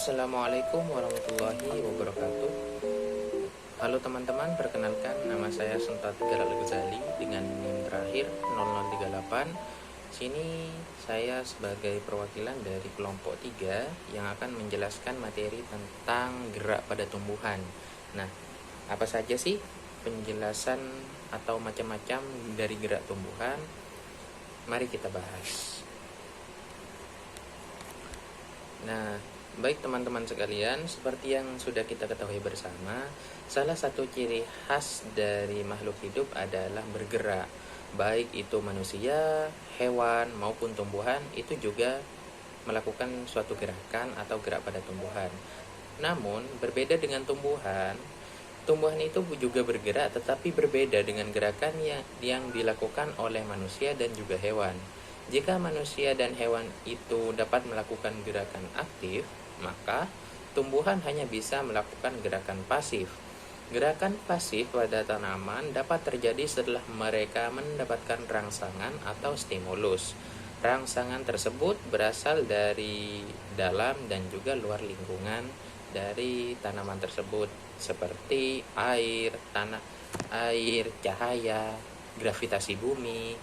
Assalamualaikum warahmatullahi wabarakatuh. Halo teman-teman, perkenalkan nama saya Suntat Garal Ghazali dengan NIM terakhir 0038. Sini saya sebagai perwakilan dari kelompok 3 yang akan menjelaskan materi tentang gerak pada tumbuhan. Nah, apa saja sih penjelasan atau macam-macam dari gerak tumbuhan? Mari kita bahas. Nah, baik teman-teman sekalian, seperti yang sudah kita ketahui bersama, salah satu ciri khas dari makhluk hidup adalah bergerak. Baik itu manusia, hewan, maupun tumbuhan, itu juga melakukan suatu gerakan atau gerak pada tumbuhan. Namun, berbeda dengan tumbuhan, tumbuhan itu juga bergerak tetapi berbeda dengan gerakan yang dilakukan oleh manusia dan juga hewan. Jika manusia dan hewan itu dapat melakukan gerakan aktif, maka tumbuhan hanya bisa melakukan gerakan pasif. Gerakan pasif pada tanaman dapat terjadi setelah mereka mendapatkan rangsangan atau stimulus. Rangsangan tersebut berasal dari dalam dan juga luar lingkungan dari tanaman tersebut, seperti air, cahaya, gravitasi bumi,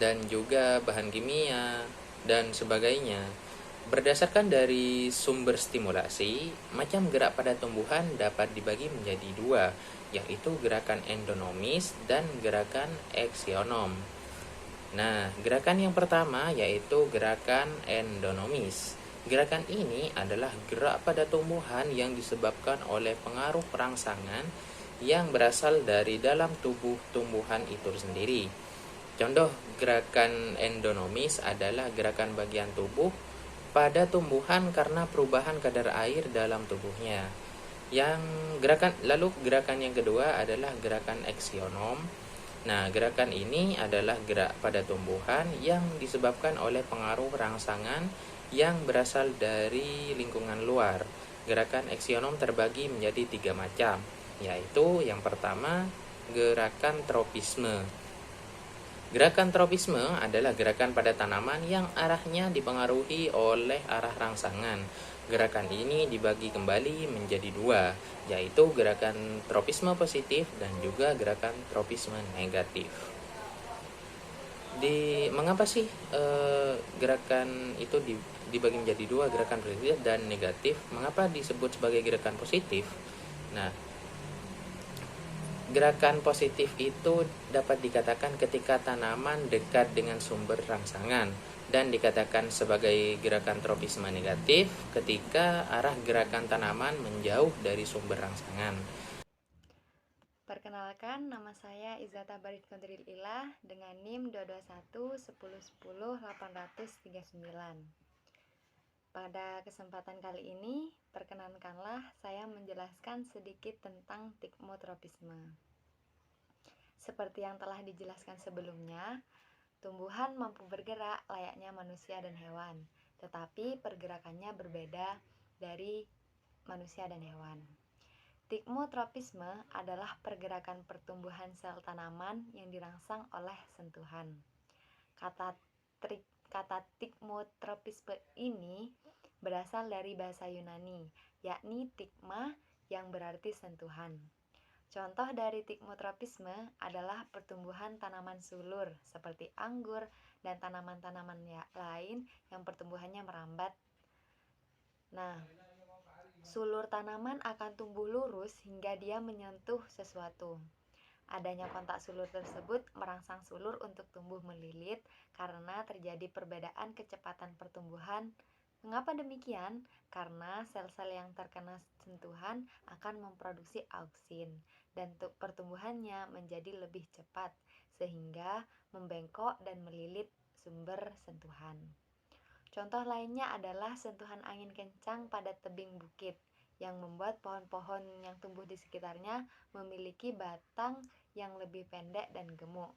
dan juga bahan kimia dan sebagainya. Berdasarkan dari sumber stimulasi, macam gerak pada tumbuhan dapat dibagi menjadi dua, yaitu gerakan endonomis dan gerakan eksionom. Nah, gerakan yang pertama yaitu gerakan endonomis. Gerakan ini adalah gerak pada tumbuhan yang disebabkan oleh pengaruh rangsangan yang berasal dari dalam tubuh tumbuhan itu sendiri. Contoh gerakan endonomis adalah gerakan bagian tubuh pada tumbuhan karena perubahan kadar air dalam tubuhnya. Gerakan yang kedua adalah gerakan eksionom. Nah, gerakan ini adalah gerak pada tumbuhan yang disebabkan oleh pengaruh rangsangan yang berasal dari lingkungan luar. Gerakan eksionom terbagi menjadi 3 macam, yaitu yang pertama gerakan tropisme. Gerakan tropisme adalah gerakan pada tanaman yang arahnya dipengaruhi oleh arah rangsangan. Gerakan ini dibagi kembali menjadi dua, yaitu gerakan tropisme positif dan juga gerakan tropisme negatif. Mengapa sih gerakan itu dibagi menjadi dua, gerakan positif dan negatif? Mengapa disebut sebagai gerakan positif? Nah, gerakan positif itu dapat dikatakan ketika tanaman dekat dengan sumber rangsangan, dan dikatakan sebagai gerakan tropisme negatif ketika arah gerakan tanaman menjauh dari sumber rangsangan. Perkenalkan, nama saya Izata Barit Kontril Ilah dengan NIM 221 Pada kesempatan kali ini, perkenankanlah saya menjelaskan sedikit tentang tikmotropisme. Seperti yang telah dijelaskan sebelumnya, tumbuhan mampu bergerak layaknya manusia dan hewan, tetapi pergerakannya berbeda dari manusia dan hewan. Tikmotropisme adalah pergerakan pertumbuhan sel tanaman yang dirangsang oleh sentuhan. Kata tikmotropisme ini berasal dari bahasa Yunani, yakni tikma yang berarti sentuhan. Contoh dari tikmotropisme adalah pertumbuhan tanaman sulur seperti anggur dan tanaman-tanaman lain yang pertumbuhannya merambat. Nah, sulur tanaman akan tumbuh lurus hingga dia menyentuh sesuatu. Adanya kontak sulur tersebut merangsang sulur untuk tumbuh melilit karena terjadi perbedaan kecepatan pertumbuhan. Mengapa demikian? Karena sel-sel yang terkena sentuhan akan memproduksi auksin dan pertumbuhannya menjadi lebih cepat sehingga membengkok dan melilit sumber sentuhan. Contoh lainnya adalah sentuhan angin kencang pada tebing bukit yang membuat pohon-pohon yang tumbuh di sekitarnya memiliki batang yang lebih pendek dan gemuk.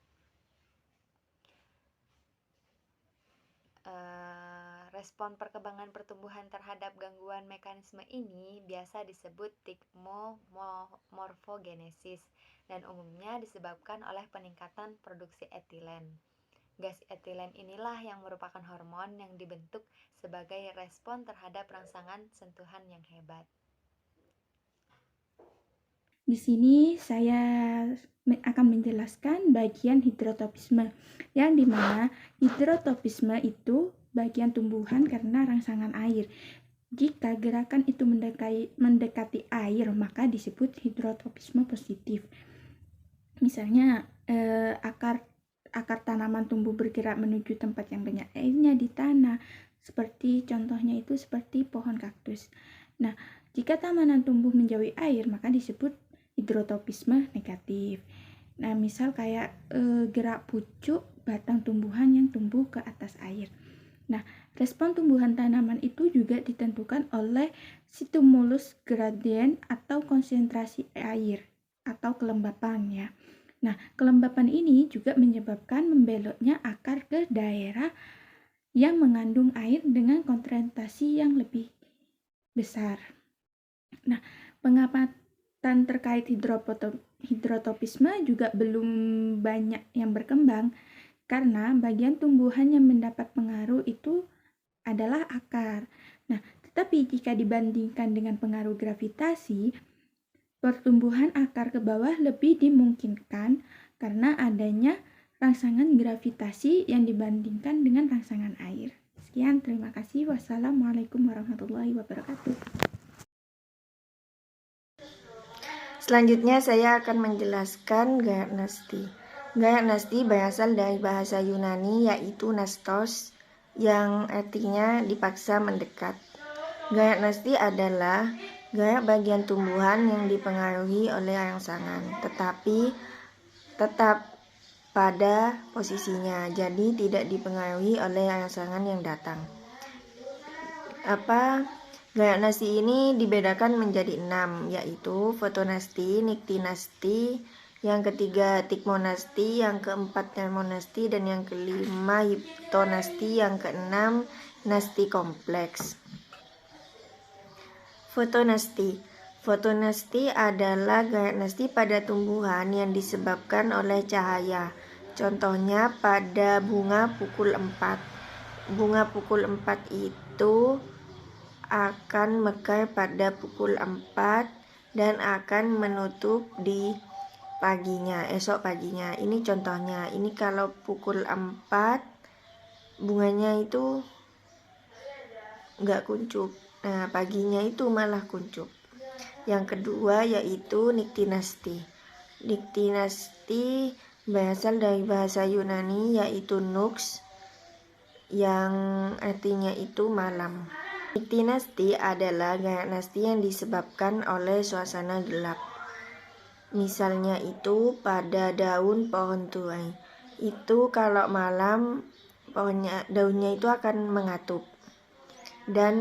Respon perkembangan pertumbuhan terhadap gangguan mekanisme ini biasa disebut tikmomorfogenesis dan umumnya disebabkan oleh peningkatan produksi etilen. Gas etilen inilah yang merupakan hormon yang dibentuk sebagai respon terhadap rangsangan sentuhan yang hebat. Di sini saya akan menjelaskan bagian hidrotropisme, yang dimana hidrotropisme itu bagian tumbuhan karena rangsangan air. Jika gerakan itu mendekati air, maka disebut hidrotropisme positif. Misalnya akar tanaman tumbuh bergerak menuju tempat yang banyak airnya di tanah, seperti contohnya itu seperti pohon kaktus. Nah, jika tanaman tumbuh menjauhi air, maka disebut hidrotropisme negatif. Nah, misal kayak gerak pucuk batang tumbuhan yang tumbuh ke atas air. Nah, respon tumbuhan tanaman itu juga ditentukan oleh stimulus gradien atau konsentrasi air atau kelembapan ya. Nah, kelembapan ini juga menyebabkan membeloknya akar ke daerah yang mengandung air dengan konsentrasi yang lebih besar. Nah, pengamatan terkait hidrotropisme juga belum banyak yang berkembang karena bagian tumbuhan yang mendapat pengaruh itu adalah akar. Nah, tetapi jika dibandingkan dengan pengaruh gravitasi, pertumbuhan akar ke bawah lebih dimungkinkan karena adanya rangsangan gravitasi yang dibandingkan dengan rangsangan air. Sekian, terima kasih. Wassalamualaikum warahmatullahi wabarakatuh. Selanjutnya saya akan menjelaskan gaya nasti. Gaya nasti berasal dari bahasa Yunani yaitu nastos yang artinya dipaksa mendekat. Gaya nasti adalah gaya bagian tumbuhan yang dipengaruhi oleh rangsangan, tetapi tetap pada posisinya, jadi tidak dipengaruhi oleh rangsangan yang datang. Gaya nasti ini dibedakan menjadi 6, yaitu fotonasti, niktinasti, yang ketiga tikmonasti, yang keempat termonasti, dan yang kelima hiptonasti, yang keenam nasti kompleks. Fotonasti adalah gaya nasti pada tumbuhan yang disebabkan oleh cahaya. Contohnya pada bunga pukul 4. Bunga pukul 4 itu akan mekar pada pukul 4 dan akan menutup di esok paginya. Ini contohnya. Ini kalau pukul 4 bunganya itu nggak kuncup. Nah, paginya itu malah kuncup. Yang kedua yaitu niktinasti. Niktinasti berasal dari bahasa Yunani yaitu nux, yang artinya itu malam. Niktinasti adalah gaya nasti yang disebabkan oleh suasana gelap. Misalnya itu pada daun pohon tuai. Itu kalau malam daunnya itu akan mengatup. Dan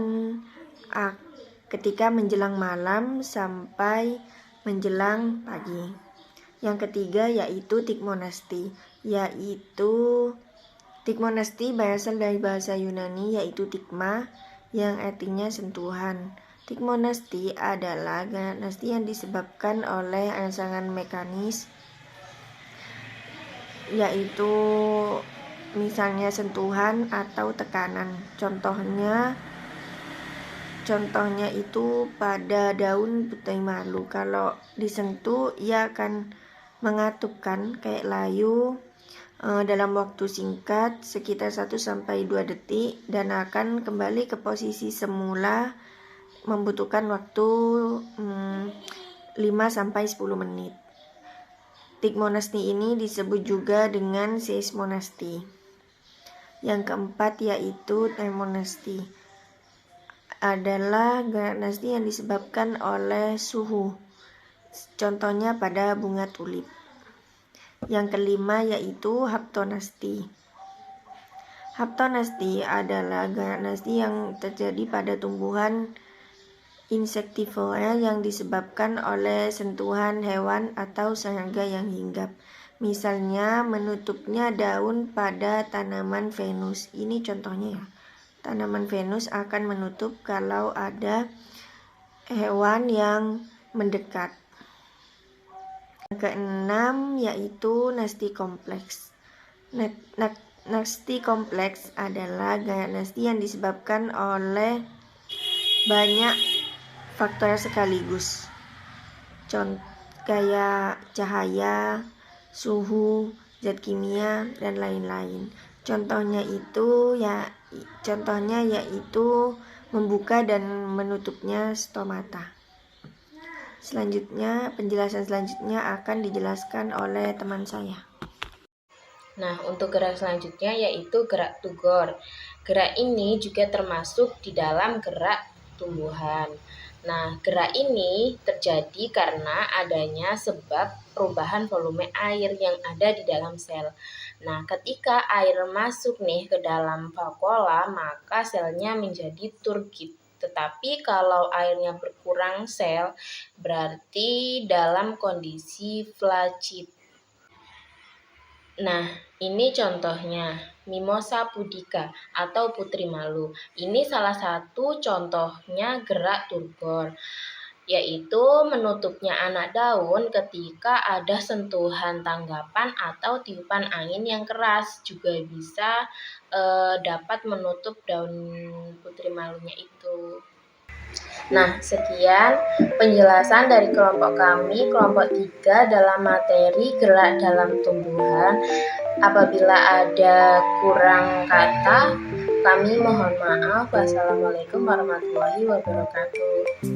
ketika menjelang malam sampai menjelang pagi. Yang ketiga yaitu tikmonasti. Tikmonasti berasal dari bahasa Yunani yaitu tikma, yang artinya sentuhan. Tikmonasti adalah gaya nasti yang disebabkan oleh rangsangan mekanis, yaitu misalnya sentuhan atau tekanan. Contohnya itu pada daun putih malu. Kalau disentuh ia akan mengatupkan kayak layu dalam waktu singkat sekitar 1-2 detik dan akan kembali ke posisi semula membutuhkan waktu 5-10 menit. Tikmonasti ini disebut juga dengan seismonasti. Yang keempat yaitu termonasti. Adalah gaya nasti yang disebabkan oleh suhu. Contohnya pada bunga tulip. Yang kelima yaitu haptonasti. Haptonasti adalah gaya nasti yang terjadi pada tumbuhan insektivora yang disebabkan oleh sentuhan hewan atau serangga yang hinggap. Misalnya menutupnya daun pada tanaman Venus. Ini contohnya ya. Tanaman Venus akan menutup kalau ada hewan yang mendekat. Yang keenam yaitu nasti kompleks. nasti kompleks adalah gaya nasti yang disebabkan oleh banyak faktor sekaligus. Contoh gaya cahaya, suhu, zat kimia, dan lain-lain. Contohnya yaitu membuka dan menutupnya stomata. Penjelasan selanjutnya akan dijelaskan oleh teman saya. Nah, untuk gerak selanjutnya yaitu gerak tugor. Gerak ini juga termasuk di dalam gerak tumbuhan. Nah, gerak ini terjadi karena adanya sebab perubahan volume air yang ada di dalam sel. Nah, ketika air masuk nih ke dalam vakuola, maka selnya menjadi turgid. Tetapi kalau airnya berkurang sel, berarti dalam kondisi flacid. Nah, ini contohnya Mimosa pudica atau putri malu. Ini salah satu contohnya gerak turgor, yaitu menutupnya anak daun ketika ada sentuhan tanggapan atau tiupan angin yang keras. Juga bisa dapat menutup daun putri malunya itu. Nah, sekian penjelasan dari kelompok kami, kelompok 3 dalam materi gerak dalam tumbuhan. Apabila ada kurang kata, kami mohon maaf. Wassalamualaikum warahmatullahi wabarakatuh.